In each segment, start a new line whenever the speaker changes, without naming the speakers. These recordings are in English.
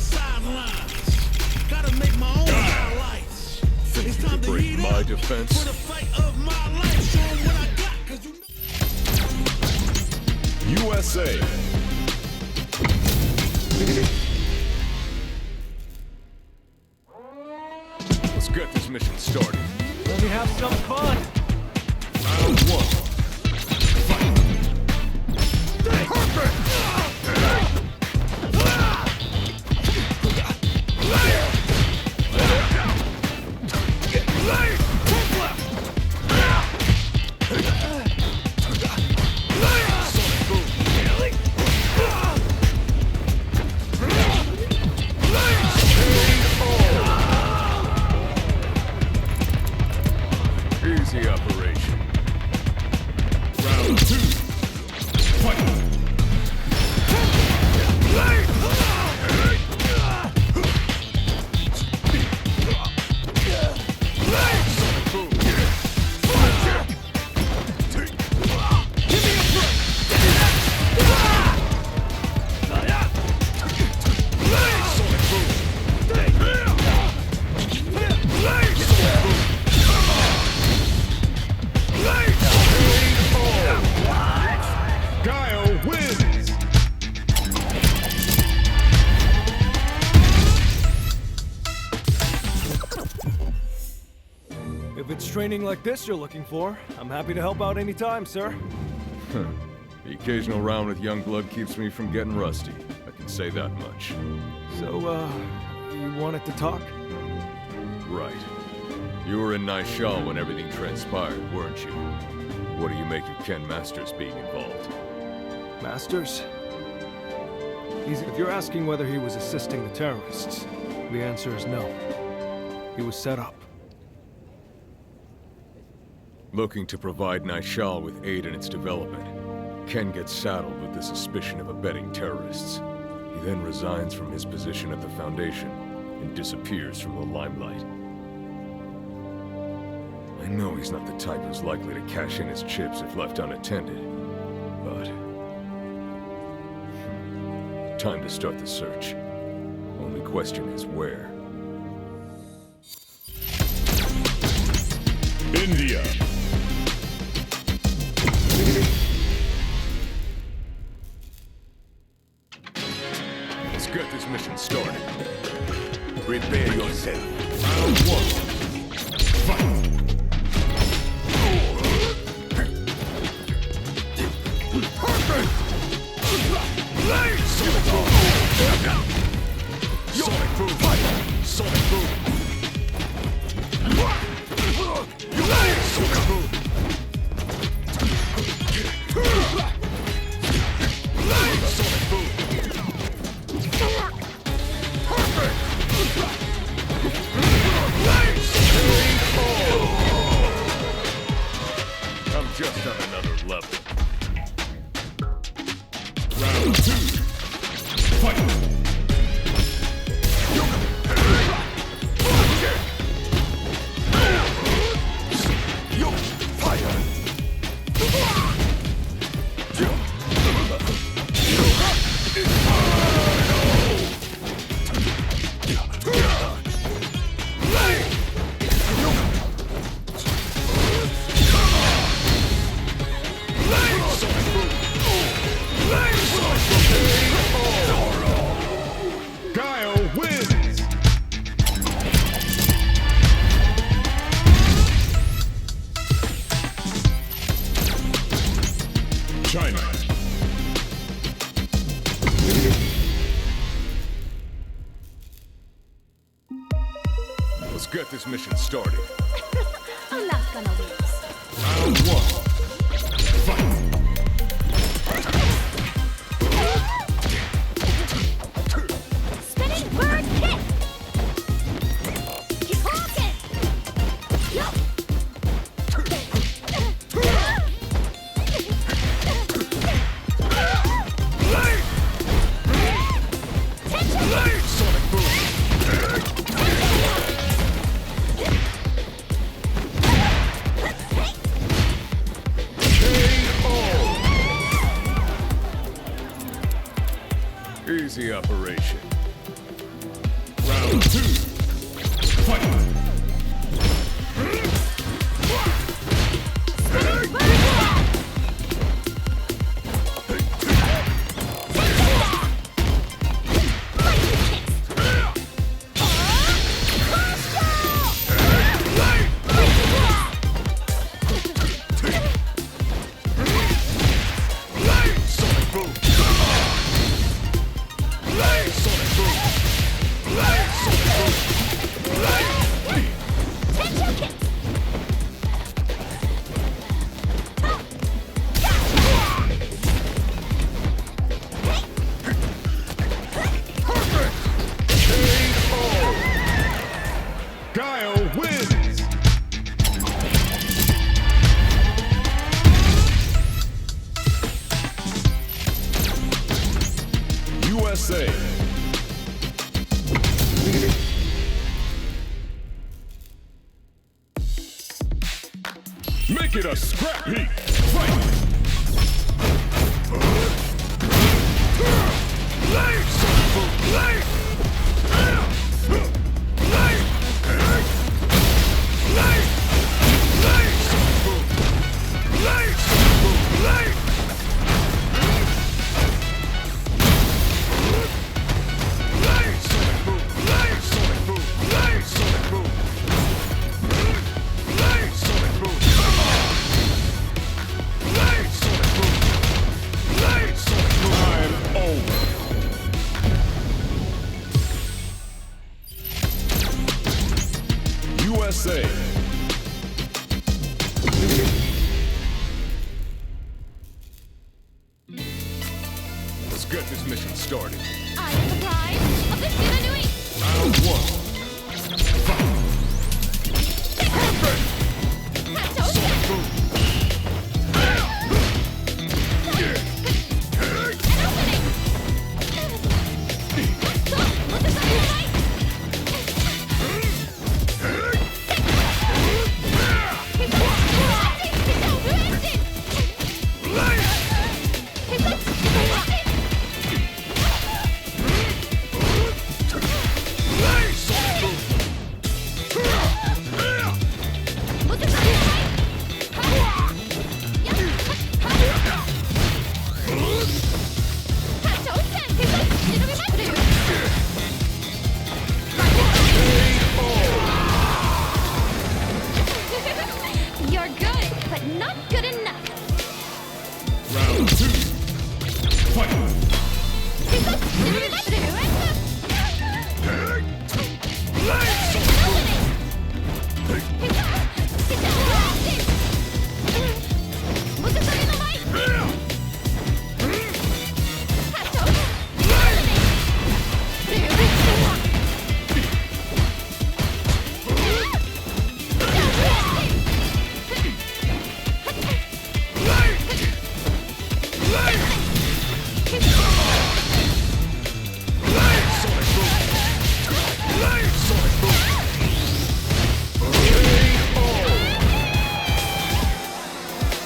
sidelines. Gotta make my own highlights. It's time to heat
my
up
defense.
for the fight of my life. Show 'em what I got, 'cause you know
USA. Let's get this mission started.
Let me have some fun.
Round one. Fight. Perfect! Easy operation. Round two. Fight. Guile wins!
If it's training like this you're looking for, I'm happy to help out anytime, sir.
The occasional round with young blood keeps me from getting rusty. I can say that much.
So, you wanted to talk?
Right. You were in Nishal when everything transpired, weren't you? What do you make of Ken Masters being involved?
Masters? If you're asking whether he was assisting the terrorists, the answer is no. He was set up.
Looking to provide Nishal with aid in its development, Ken gets saddled with the suspicion of abetting terrorists. He then resigns from his position at the Foundation and disappears from the limelight. I know he's not the type who's likely to cash in his chips if left unattended, but... time to start the search. Only question is where. India. Let's get this mission started. Prepare yourself. Round one. Fight. Perfect! Sonic boom! Sonic boom! Sonic boom! Sonic boom! Sonic boom! Perfect! I'm just on another level. Round two. Fight! Guile wins! China. Let's get this mission started.
Alaska no wins.
Round one. Fight!
Spinning bird kick. Keep walking. Yup.
Sonic boom! Easy operation. Round 2. Fight! Guile wins! USA! Make it a scrap heap! Fight! USA. Let's get this mission started.
I am the pride of the Sinanui!
Round 1.
You're good, but not good enough.
Round 2. Fight!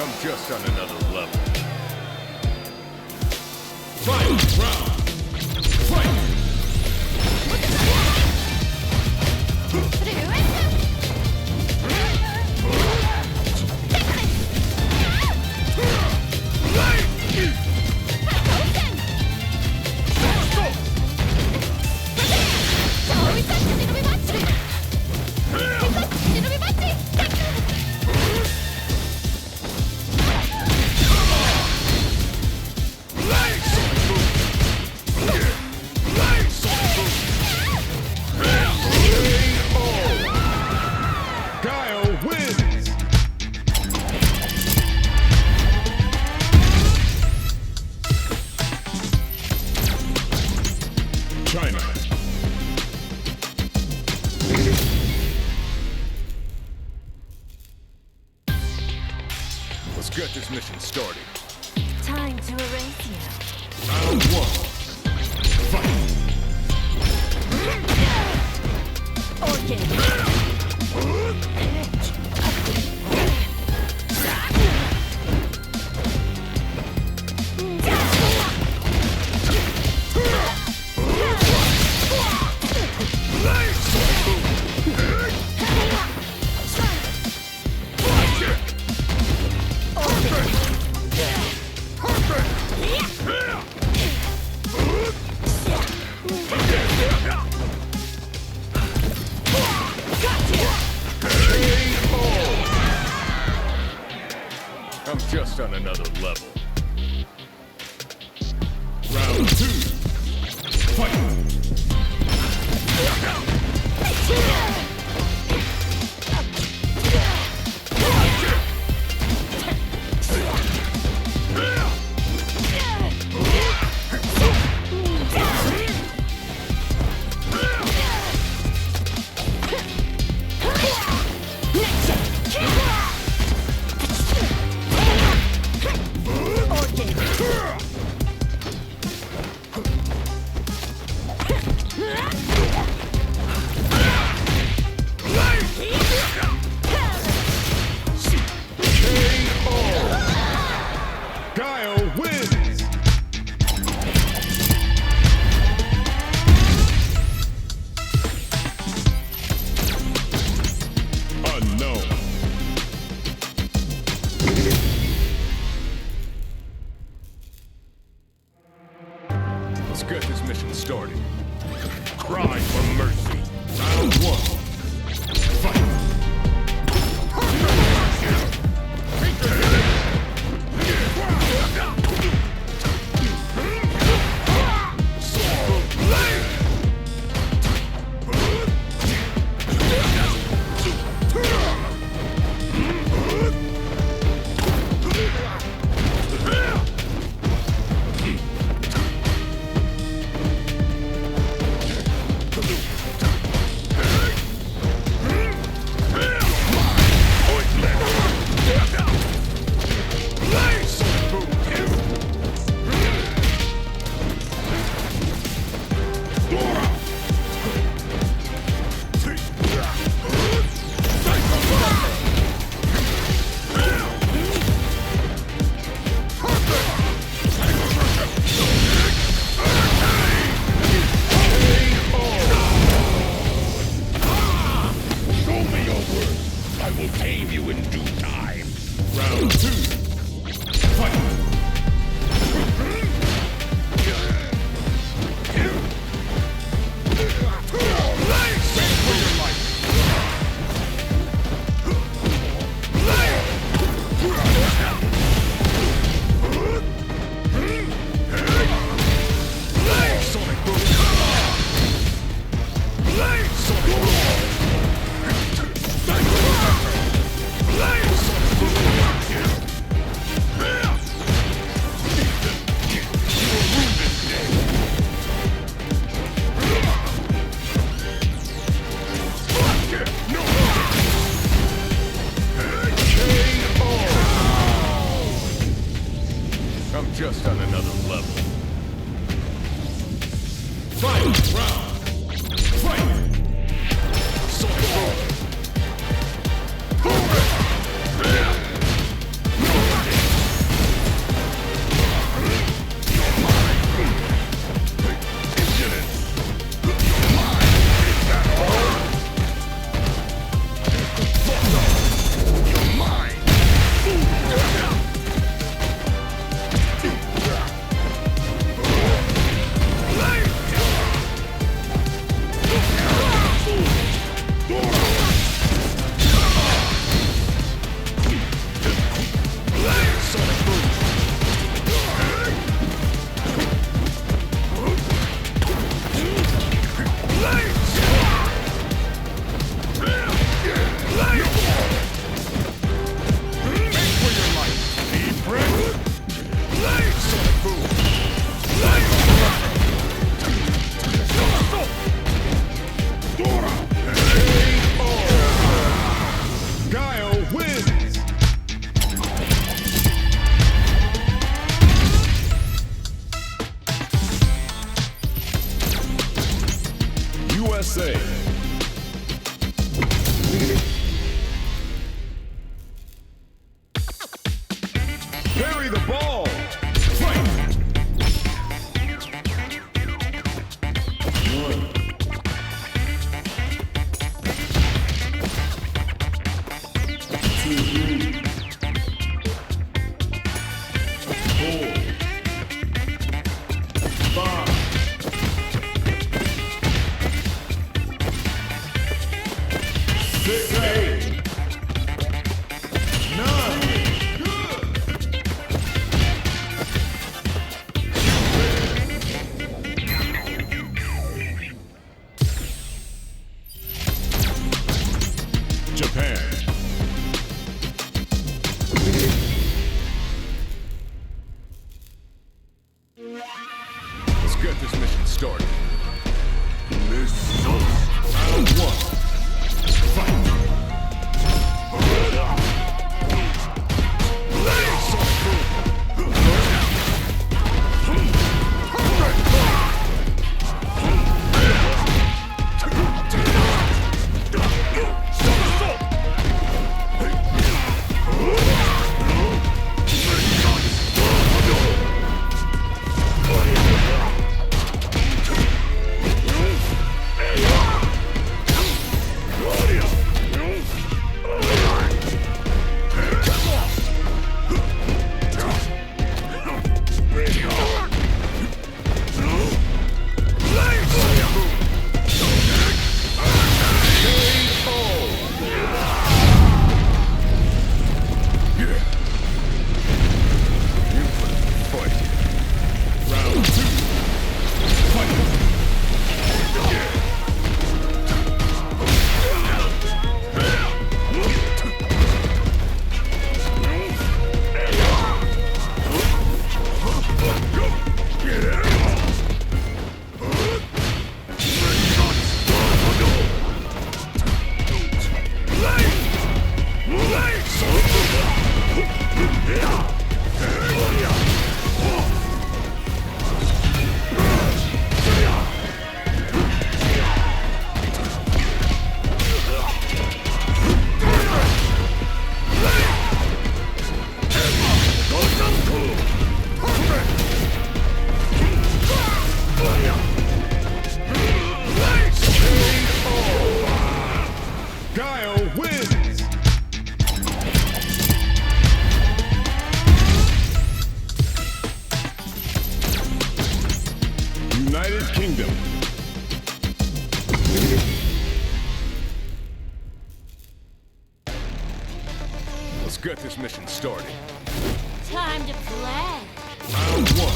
I'm just on another level. Final round. Fight! China. Let's get this mission started.
Time to erase you.
Round 1. Fight!
Orchid.
another level.
Round 2. Fight! Guile wins! Unknown.
Let's get this mission started.
Cry for mercy. Round 1. Fight! Round 2. Fight!
I'm just on another level.
Fight! Round! Fight! Guile wins! USA. Bury the ball! Fight!
get this mission started.
Round one. Fight.
Guile wins!
United Kingdom.
Let's get this mission started.
Time to play.
Round one.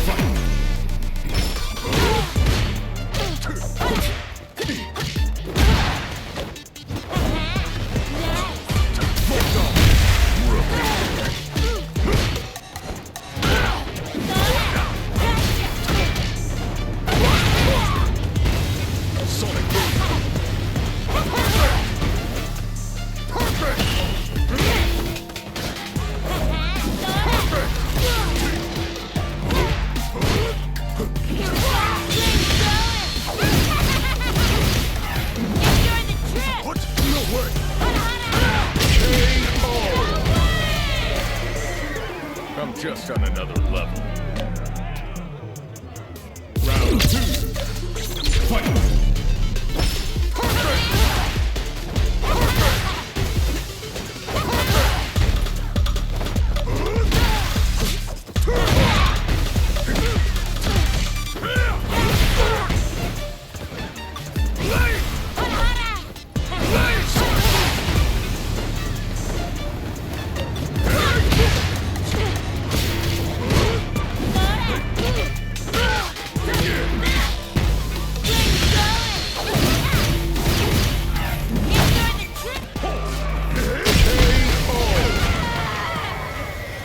Fight.
I'm just on another level.
Round two. Fight.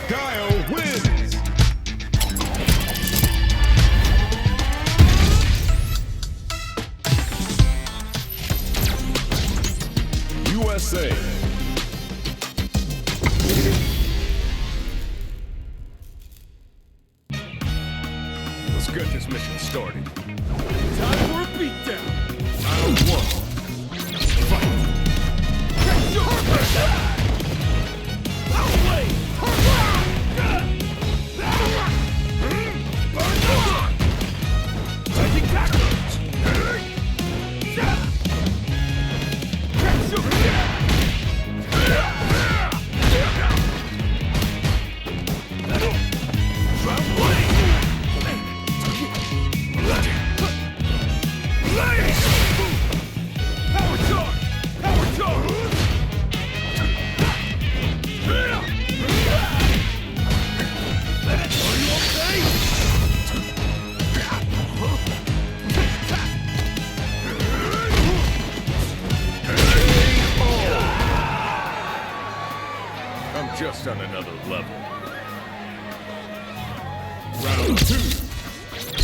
Guile wins!
USA.
Let's get this mission started.
Time for a beatdown. Round one. Fight.
I'm just on another level.
Round two.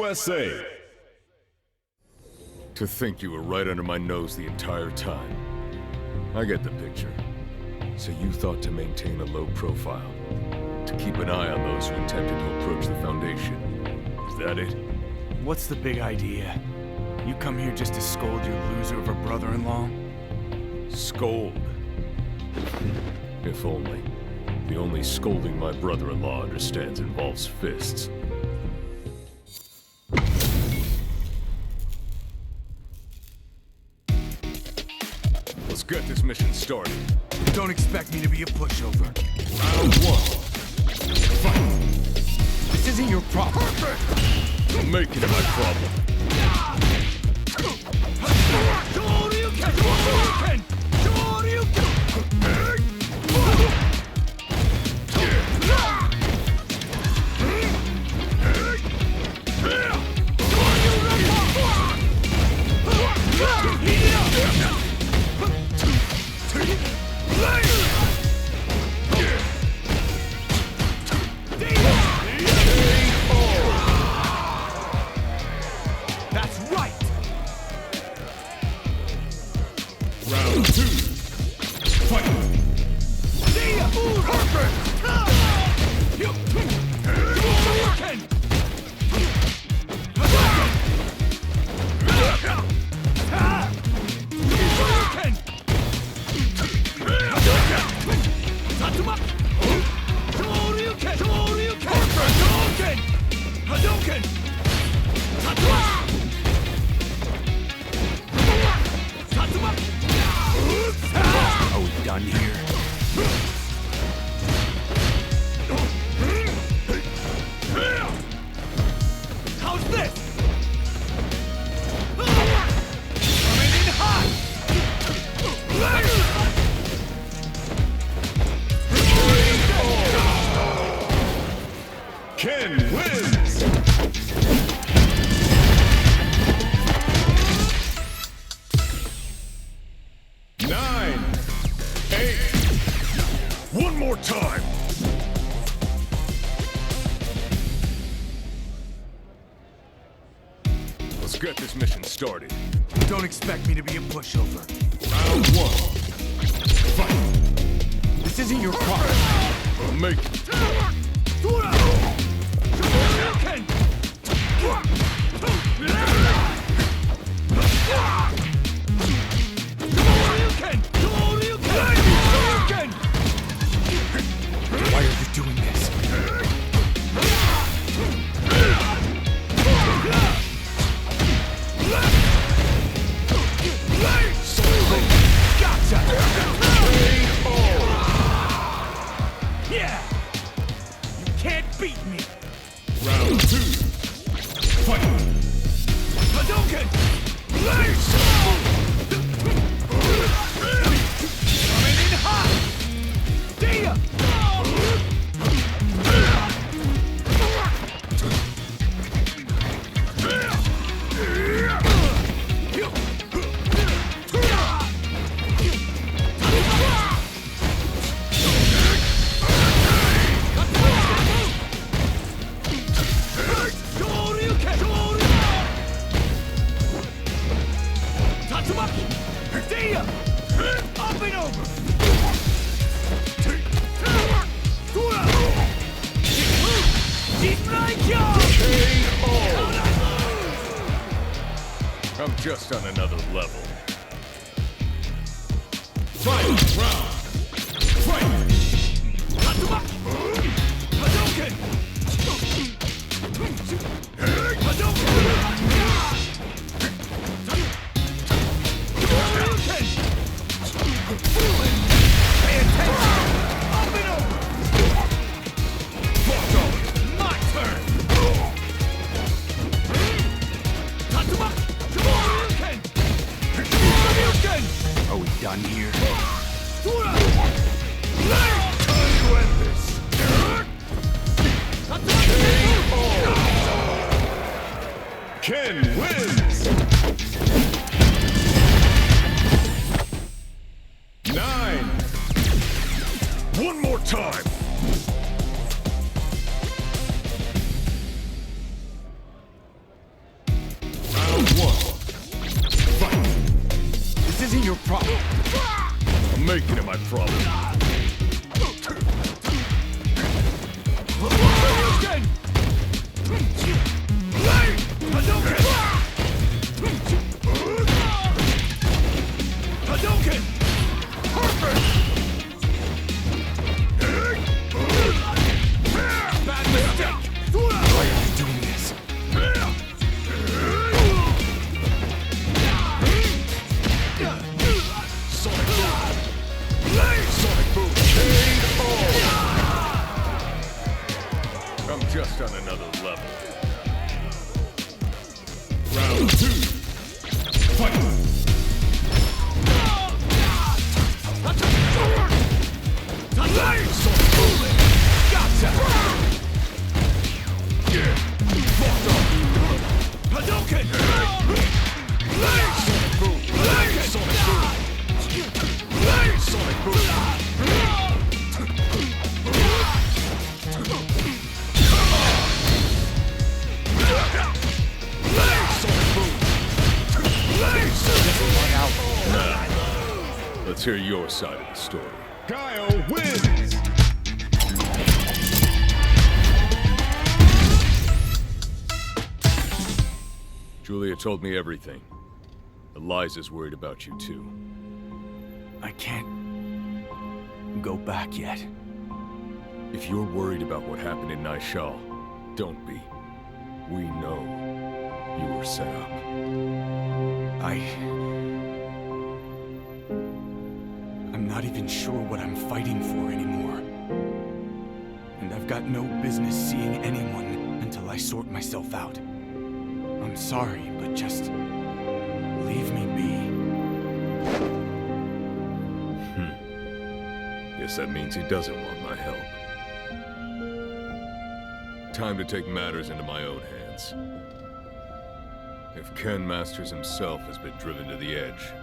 USA.
To think you were right under my nose the entire time. I get the picture. So you thought to maintain a low profile, to keep an eye on those who attempted to approach the Foundation. Is that it?
What's the big idea? You come here just to scold your loser of a brother-in-law?
Scold. If only. The only scolding my brother-in-law understands involves fists. Let's get this mission started.
Don't expect me to be a pushover.
Round one. Fight!
This isn't your problem.
Make it my problem.
That's right!
Round two. Fight!
Are we done here? How's this? Coming in hot!
Ken wins!
One more time! Let's get this mission started.
Don't expect me to be a pushover.
Round one. Fight!
This isn't your problem.
Make it.
Why are you doing this? Gotcha! Yeah! You can't beat me!
Round two. Fight!
Hadouken! Coming in hot! Dia! Up and over!
I'm just on another level. Fight! Round! Fight!
Hadouken! Pay attention! Up and over! My turn! Are we done here?
Ken wins! 9.
One more time!
your problem.
I'm making it my problem.
Hadouken! Perfect! Bad mistake!
Why are you doing this?
Sonic Boom! Sonic Boom! KO!
I'm just on another level.
Round 2. Fight!
Sonic Boom! Gotcha! Hadouken! Sonic Boom! Sonic Boom! Sonic Boom!
Let's hear your side of the story.
Guile wins!
Julia told me everything. Eliza's worried about you too.
I can't go back yet.
If you're worried about what happened in Naishal, don't be. We know you were set up.
I'm not even sure what I'm fighting for anymore. And I've got no business seeing anyone until I sort myself out. I'm sorry, but just leave me be.
Guess that means he doesn't want my help. Time to take matters into my own hands. If Ken Masters himself has been driven to the edge,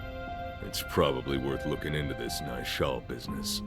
it's probably worth looking into this Naishal business.